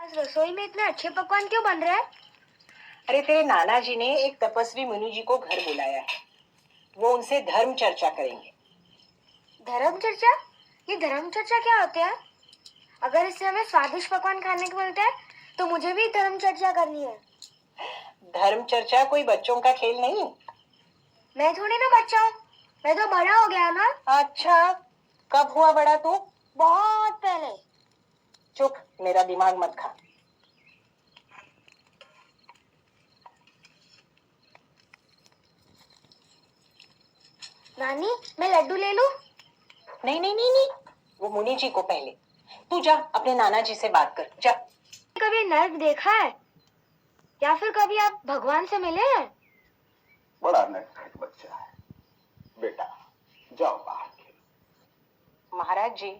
आज रसोई में इतने अच्छे पकवान क्यों बन रहे हैं? अरे तेरे नाना जी ने एक तपस्वी मुनि जी को घर बुलाया है। वो उनसे धर्म चर्चा करेंगे। धर्म चर्चा? ये धर्म चर्चा क्या होते हैं? अगर इससे हमें स्वादिष्ट पकवान खाने को मिलते हैं तो मुझे भी धर्म चर्चा करनी है। धर्म चर्चा कोई बच्चों का खेल नहीं। मैं थोड़ी ना बच्चा हूँ, मैं तो बड़ा हो गया ना। अच्छा, कब हुआ बड़ा तू? बहुत पहले। चुप, मेरा दिमाग मत खा। नानी, मैं लड्डू ले लूं? नहीं नहीं नहीं नहीं, वो मुनि जी को पहले। तू जा अपने नाना जी से बात कर, जा। कभी नर्क देखा है या फिर कभी आप भगवान से मिले हैं? बड़ा नटखट बच्चा है। बेटा जाओ बाहर खेलो। महाराज जी,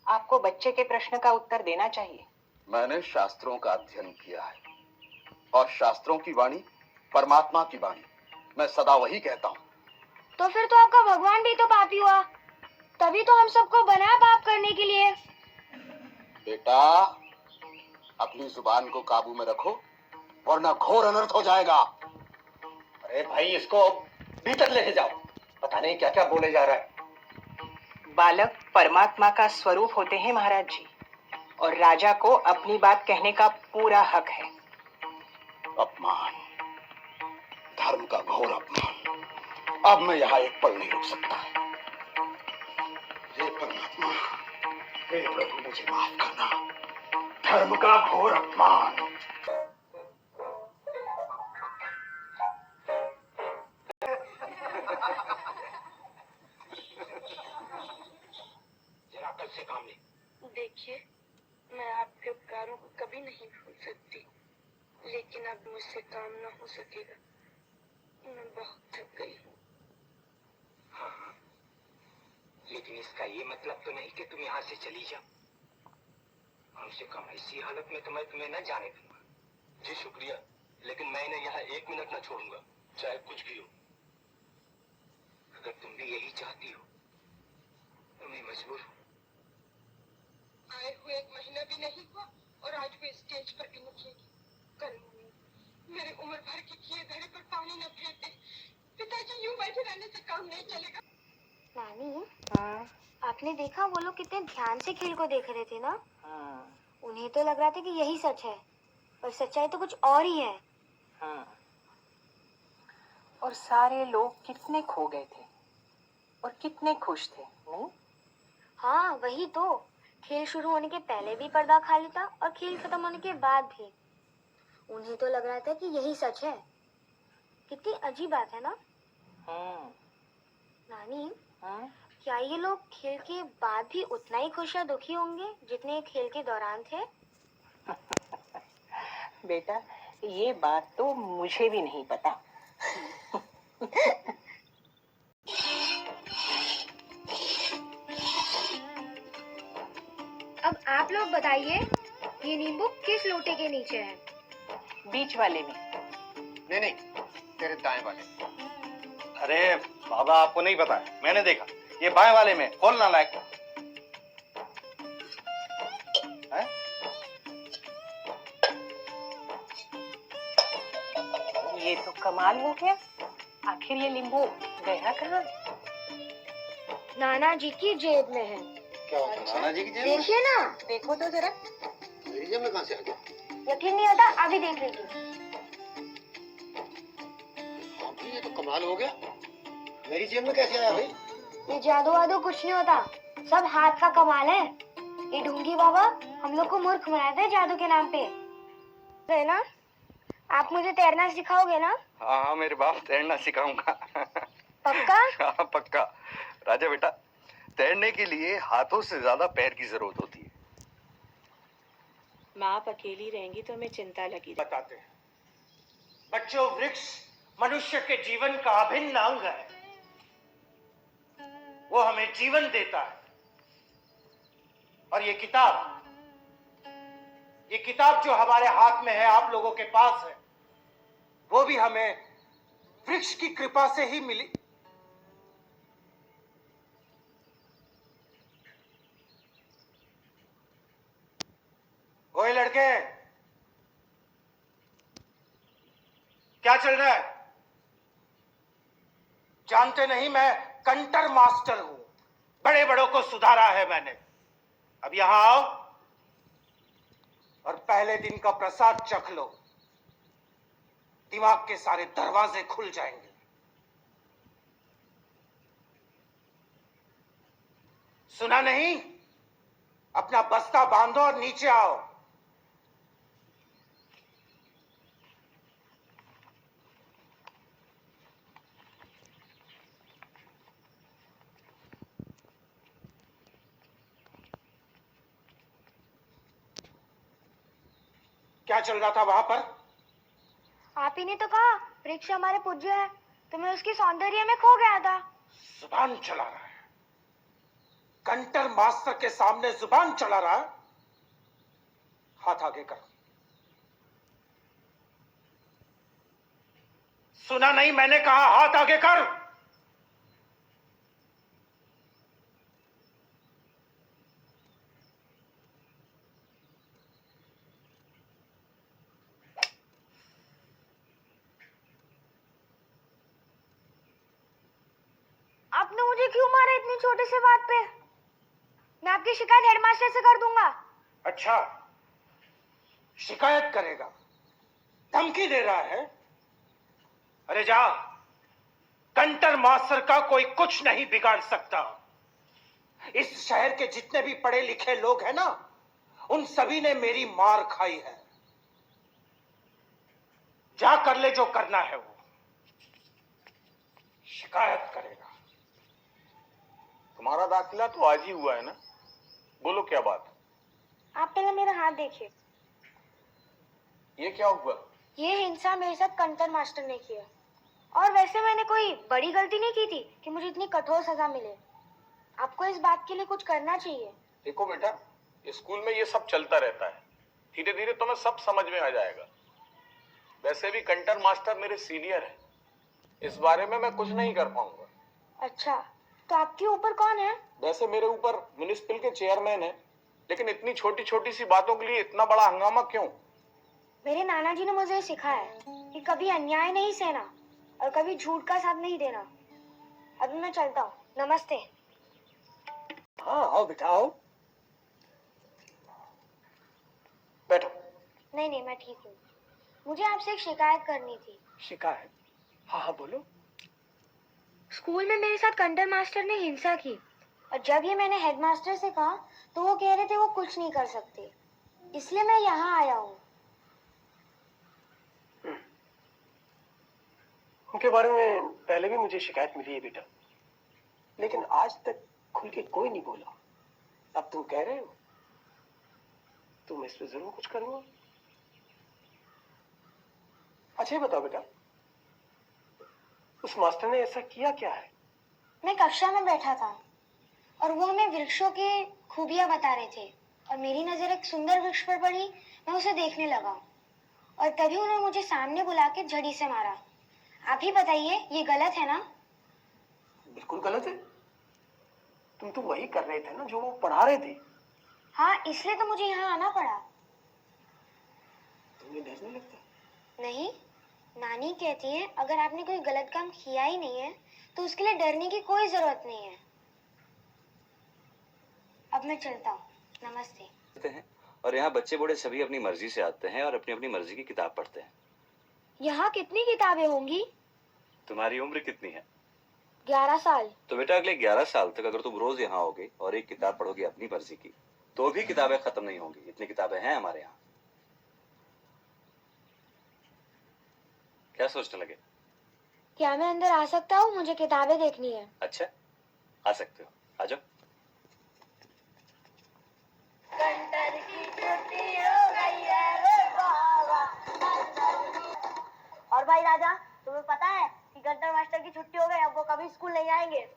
आपको बच्चे के प्रश्न का उत्तर देना चाहिए। मैंने शास्त्रों का अध्ययन किया है और शास्त्रों की वाणी परमात्मा की वाणी। मैं सदा वही कहता हूँ। तो फिर तो आपका भगवान भी तो पापी हुआ, तभी तो हम सबको बनाया पाप करने के लिए। बेटा अपनी जुबान को काबू में रखो वरना घोर अनर्थ हो जाएगा। अरे भाई, इसको भीतर लेके जाओ, पता नहीं क्या क्या बोले जा रहा है। बालक परमात्मा का स्वरूप होते हैं महाराज जी, और राजा को अपनी बात कहने का पूरा हक है। अपमान, धर्म का घोर अपमान। अब मैं यहाँ एक पल नहीं रुक सकता। हे परमात्मा, हे प्रभु, मुझे माफ करना। धर्म का घोर अपमान। जरा अकल से काम ले। देखिए, मैं आपके उपकारों को कभी नहीं भूल सकती, लेकिन अब मुझसे काम न हो सकेगा। मैं बहुत थक गई हूँ। हाँ, लेकिन इसका ये मतलब तो नहीं कि तुम यहाँ से चली जाओ। हमसे कम ऐसी हालत में मैं तुम्हें न जाने दूंगा। जी शुक्रिया, लेकिन मैं इन्हें यहाँ एक मिनट न छोड़ूंगा, चाहे कुछ भी हो। अगर तुम भी यही चाहती हो तो मैं मजबूर हूँ। आए हुए 1 महीना भी नहीं हुआ और आज वो स्टेज पर भी निकलेगी। कल मेरे उम्र भर के किए धरे पर पानी न फेर दे। पिताजी, यूं बैठे रहने से काम नहीं चलेगा। नानी, हाँ आपने देखा वो लोग कितने ध्यान से खेल को देख रहे थे ना? हाँ उन्हें तो लग रहा था कि यही सच है, पर सच्चाई तो कुछ और ही है। हाँ। और सारे लोग कितने खो गए थे और कितने खुश थे, नहीं? हाँ, वही तो। खेल शुरू होने के पहले भी पर्दा खाली था और खेल खत्म होने के बाद भी। उन्हें तो लग रहा था कि यही सच है। कितनी अजीब बात है ना? हाँ नानी, हाँ। क्या ये लोग खेल के बाद भी उतना ही खुश या दुखी होंगे जितने खेल के दौरान थे? बेटा, ये बात तो मुझे भी नहीं पता। अब आप लोग बताइए, ये नींबू किस लोटे के नीचे है? बीच वाले में। नहीं, तेरे दाएं वाले। अरे बाबा, आपको नहीं पता है, मैंने देखा। ये बाएं वाले में। खोल ना लायक है। ये तो कमाल हो गया। आखिर ये नींबू गया कहाँ? नाना जी की जेब में है। क्या होता है नाना जी की जेब में? देखिए ना। देखो तो जरा। मेरी जेब में कहाँ से आ गया? यकीन नहीं होता, अभी देख लीजिए। हाँ भाई, ये तो कमाल हो गया। मेरी जेब में कैसे आया भाई? ये जादू वादू कुछ नहीं होता, सब हाथ का कमाल है। ये ढूंगी बाबा हम लोग को मूर्ख बनाते हैं जादू के नाम पे। है ना? आप मुझे तैरना सिखाओगे ना? हाँ, मेरे बाप तैरना सिखाऊंगा। पक्का? हाँ पक्का। राजा बेटा, तैरने के लिए हाथों से ज्यादा पैर की जरूरत होती है। माँ आप अकेली रहेंगी तो हमें चिंता लगी। बताते हैं, बच्चों, वृक्ष मनुष्य के जीवन का अभिन्न अंग है। वो हमें जीवन देता है। और ये किताब जो हमारे हाथ में है, आप लोगों के पास है, वो भी हमें वृक्ष की कृपा से ही मिली। वो ओए लड़के, क्या चल रहा है? जानते नहीं मैं कंटर मास्टर हूं, बड़े बड़ों को सुधारा है मैंने। अब यहां आओ और पहले दिन का प्रसाद चख लो, दिमाग के सारे दरवाजे खुल जाएंगे। सुना नहीं? अपना बस्ता बांधो और नीचे आओ। क्या चल रहा था वहां पर? आप ही ने तो कहा वृक्ष हमारे पूज्य है, तो मैं उसकी सौंदर्य में खो गया था। जुबान चला रहा है, कंटर मास्टर के सामने जुबान चला रहा है। हाथ आगे कर। सुना नहीं? मैंने कहा हाथ आगे कर। आपने मुझे क्यों मारा इतनी छोटी सी बात पे? मैं आपकी शिकायत हेडमास्टर से कर दूंगा। अच्छा, शिकायत करेगा? धमकी दे रहा है? अरे जा, कंटर मास्टर का कोई कुछ नहीं बिगाड़ सकता। इस शहर के जितने भी पढ़े लिखे लोग हैं ना, उन सभी ने मेरी मार खाई है। जा कर ले जो करना है वो। शिकायत करेगा। तुम्हारा दाखिला तो आज ही हुआ है ना? बोलो क्या बात? आप पहले मेरा हाथ देखिए। ये क्या हुआ? ये हिंसा मेरे साथ कंटर मास्टर ने किया, और वैसे मैंने कोई बड़ी गलती नहीं की थी कि मुझे इतनी कठोर सजा मिले। आपको इस बात के लिए कुछ करना चाहिए। देखो बेटा, स्कूल में ये सब चलता रहता है, धीरे धीरे तुम्हें सब समझ में आ जाएगा। वैसे भी कंटर मास्टर मेरे सीनियर है, इस बारे में मैं कुछ नहीं कर पाऊंगा। अच्छा, तो आपके ऊपर कौन है? वैसे मेरे ऊपर म्युनिसिपल के चेयरमैन है, लेकिन इतनी छोटी छोटी सी बातों के लिए इतना बड़ा हंगामा क्यों? मेरे नाना जी ने मुझे सिखाया है कि कभी अन्याय नहीं सहना और कभी झूठ का साथ नहीं देना। अभी मैं चलता हूँ। नमस्ते। हाँ आओ बेटा आओ, बैठो। नहीं नहीं, मैं ठीक हूँ। मुझे आपसे एक शिकायत करनी थी। शिकायत? हाँ हाँ बोलो। स्कूल में मेरे साथ कंटर मास्टर ने हिंसा की, और जब ये मैंने हेडमास्टर से कहा तो वो कह रहे थे वो कुछ नहीं कर सकते, इसलिए मैं यहाँ आया हूँ। उनके बारे में पहले भी मुझे शिकायत मिली है बेटा, लेकिन आज तक खुल के कोई नहीं बोला। अब तुम कह रहे हो तो मैं इस पे जरूर कुछ करूंगा। अच्छा ये बताओ बेटा, उस मास्टर ने ऐसा किया क्या है? मैं कक्षा में बैठा था और वो हमें वृक्षों की खूबियां बता रहे थे, और मेरी नजर एक सुंदर वृक्ष पर पड़ी। मैं उसे देखने लगा और तभी उन्होंने मुझे सामने बुला के झड़ी से मारा। आप ही बताइए, ये गलत है ना? बिल्कुल गलत है। तुम तो वही कर रहे थे ना जो वो पढ़ा रहे थे। हाँ, इसलिए तो मुझे यहाँ आना पड़ा। तुम्हें डर नहीं लगता? नहीं, नानी कहती है अगर आपने कोई गलत काम किया ही नहीं है तो उसके लिए डरने की कोई जरूरत नहीं है। अब मैं चलता हूँ। नमस्ते। हैं और यहाँ बच्चे बूढ़े सभी अपनी मर्जी से आते हैं और अपनी अपनी मर्जी की किताब पढ़ते हैं। यहाँ कितनी किताबें होंगी? तुम्हारी उम्र कितनी है? 11 साल। तो बेटा अगले 11 साल तक अगर तुम रोज यहाँ आओगे और एक किताब पढ़ोगे अपनी मर्जी की, तो भी किताबें खत्म नहीं होंगी। इतनी किताबें हैं हमारे यहाँ। क्या सोचने लगे? क्या मैं अंदर आ सकता हूँ? मुझे किताबें देखनी है। अच्छा, आ सकते हो, आ जाओ। कंटर की छुट्टी हो गई है रे बाबा। और भाई राजा, तुम्हें पता है कि कंटर मास्टर की छुट्टी हो गई, अब वो कभी स्कूल नहीं आएंगे।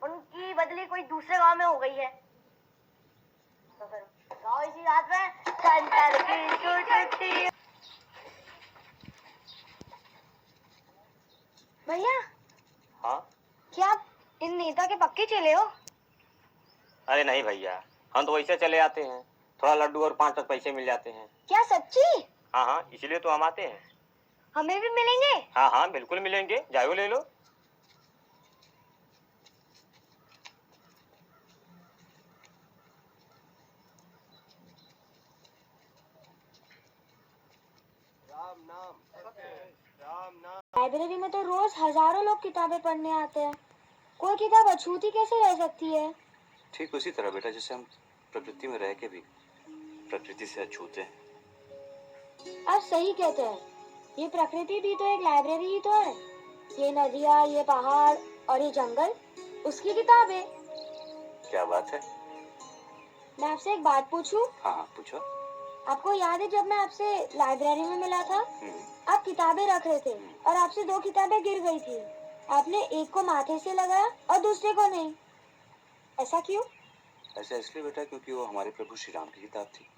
उनकी बदली कोई दूसरे गांव में हो गई है। तो फिर गाँव इसी रात में कंटर की छुट्टी। भैया। हाँ? क्या आप इन नेता के पक्के चले हो? अरे नहीं भैया, हम तो वैसे चले आते हैं, थोड़ा लड्डू और 5 तक पैसे मिल जाते हैं। क्या सच्ची? हाँ हाँ, इसीलिए तो हम आते हैं। हमें भी मिलेंगे? हाँ हाँ, बिल्कुल मिलेंगे, जाओ ले लो। लाइब्रेरी में तो रोज हजारों लोग किताबें पढ़ने आते हैं। कोई किताब अछूती कैसे रह सकती है? ठीक उसी तरह बेटा जैसे हम प्रकृति में रह के भी प्रकृति से अछूते हैं। आप सही कहते हैं। ये प्रकृति भी तो एक लाइब्रेरी ही तो है। ये नदियाँ, ये पहाड़ और ये जंगल उसकी किताब है। क्या बात है? मैं आपसे एक बात पूछूं? हाँ हाँ पूछो। आपको याद है जब मैं आपसे लाइब्रेरी में मिला था, आप किताबें रख रहे थे और आपसे 2 किताबें गिर गई थी। आपने एक को माथे से लगाया और दूसरे को नहीं। ऐसा क्यों? ऐसा इसलिए बेटा क्योंकि वो हमारे प्रभु श्री राम की किताब थी।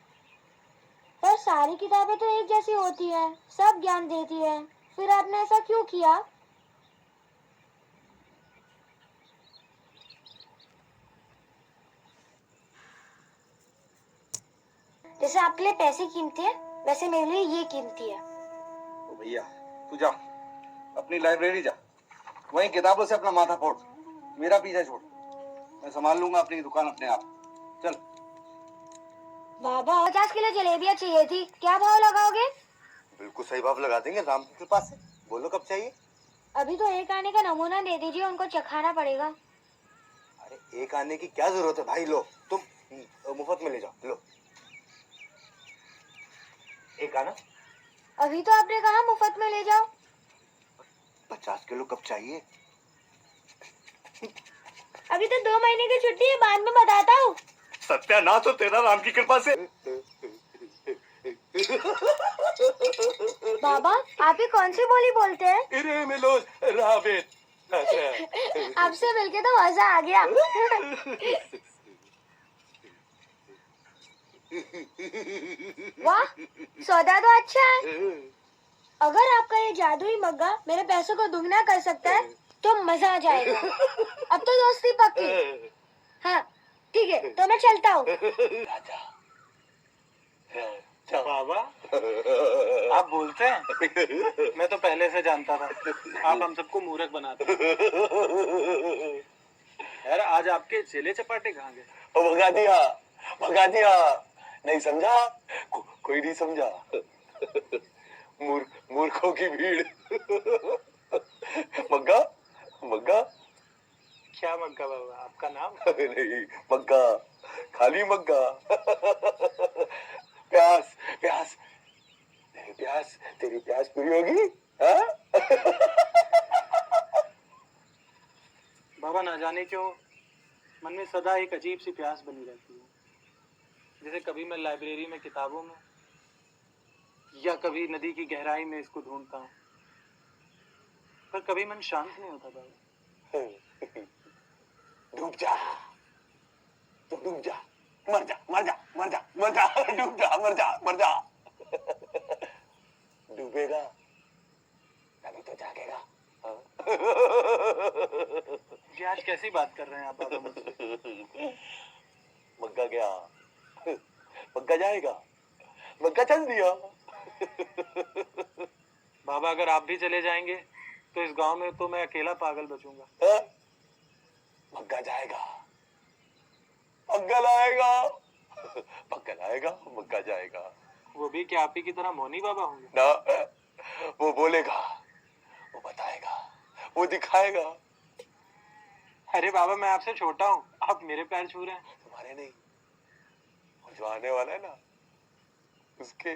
पर सारी किताबें तो एक जैसी होती है, सब ज्ञान देती है। फिर आपने ऐसा क्यों किया? जैसे आपके लिए पैसे कीमती है, वैसे मेरे लिए ये कीमती है। ओ भैया, तू जा, अपनी लाइब्रेरी जा, वहीं किताबों से अपना माथा फोड़, मेरा पीछा छोड़। मैं संभाल लूंगा अपनी दुकान अपने आप। चल। बाबा 50 किलो जलेबियाँ चाहिए थी, क्या भाव लगाओगे? बिल्कुल सही भाव लगा देंगे राम की कृपा से। बोलो कब चाहिए? अभी तो एक आने का नमूना दे दीजिए, उनको चखाना पड़ेगा। अरे एक आने की क्या जरूरत है भाई, लो तुम मुफ्त में ले जाओ, लो एक आना। अभी तो आपने कहा मुफ्त में ले जाओ। 50 किलो कब चाहिए? अभी तो 2 महीने की छुट्टी है, बाद में बताता हूँ। सत्यानाश हो तेरा राम की कृपा से। बाबा, आप ही कौन सी बोली बोलते हैं? आपसे मिलके तो मजा आ गया। वाह, सौदा तो अच्छा है। अगर आपका ये जादुई मग्गा मेरे पैसों को दुगना कर सकता है तो मजा आ जाएगा। अब तो दोस्ती पक्की। हाँ ठीक है, तो मैं चलता हूँ। बाबा, आप बोलते हैं? मैं तो पहले से जानता था आप हम सबको मूर्ख बनाते हैं। यार आज आपके चेले चपाटे कहाँ गए? भगा दिया, नहीं समझा, कोई नहीं समझा। मूर्खों की भीड़। मग्गा, मग्गा। क्या मग्गा बाबा, आपका नाम? नहीं, मग्गा, खाली मग्गा। प्यास, प्यास, तेरी प्यास पूरी होगी? हाँ? बाबा ना जाने क्यों मन में सदा एक अजीब सी प्यास बनी रहती है। जैसे कभी मैं लाइब्रेरी में किताबों में या कभी नदी की गहराई में इसको ढूंढता हूँ, पर कभी मन शांत नहीं होता बाबा। डूब जा, तो डूब जा, मर जा, मर जा, मर जा, मर जा, डूब जा, मर जा, मर जा। डूबेगा तभी तो जागेगा। ये आज कैसी बात कर रहे हैं आप बाबा मुझसे? मग्गा गया, मग्गा जाएगा, मग्गा चल दिया। बाबा अगर आप भी चले जाएंगे तो इस गांव में तो मैं अकेला पागल बचूंगा। हाँ? मग्गा जाएगा, मग्गा लाएगा, मग्गा लाएगा, मग्गा जाएगा। वो भी क्या आप ही की तरह मौनी बाबा होंगे? ना, वो बोलेगा, वो बताएगा, वो दिखाएगा। अरे बाबा मैं आपसे छोटा हूँ, आप मेरे पैर छू रहे हैं। तुम्हारे नहीं, वो जो आने वाला है ना उसके।